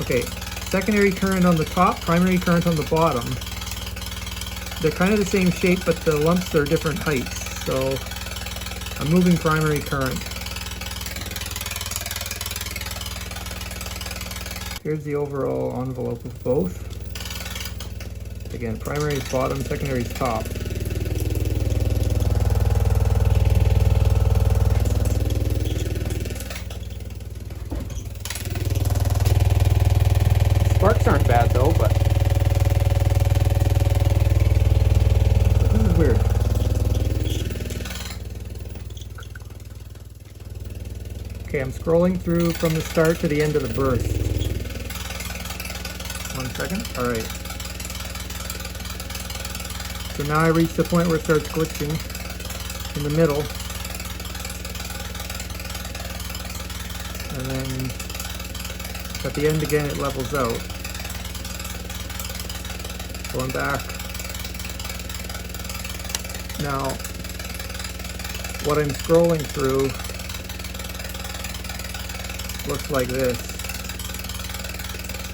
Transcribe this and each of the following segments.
Okay, secondary current on the top, primary current on the bottom. They're kind of the same shape, but the lumps are different heights. So I'm moving primary current. Here's the overall envelope of both. Again, primary is bottom, secondary is top. Sparks aren't bad though, but this is weird. Okay, I'm scrolling through from the start to the end of the burst. 1 second. All right. So now I reach the point where it starts glitching in the middle. And then at the end again it levels out. Going back. Now, what I'm scrolling through looks like this.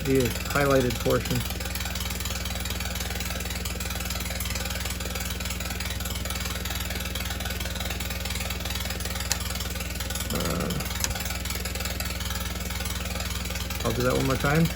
The highlighted portion. I'll do that one more time.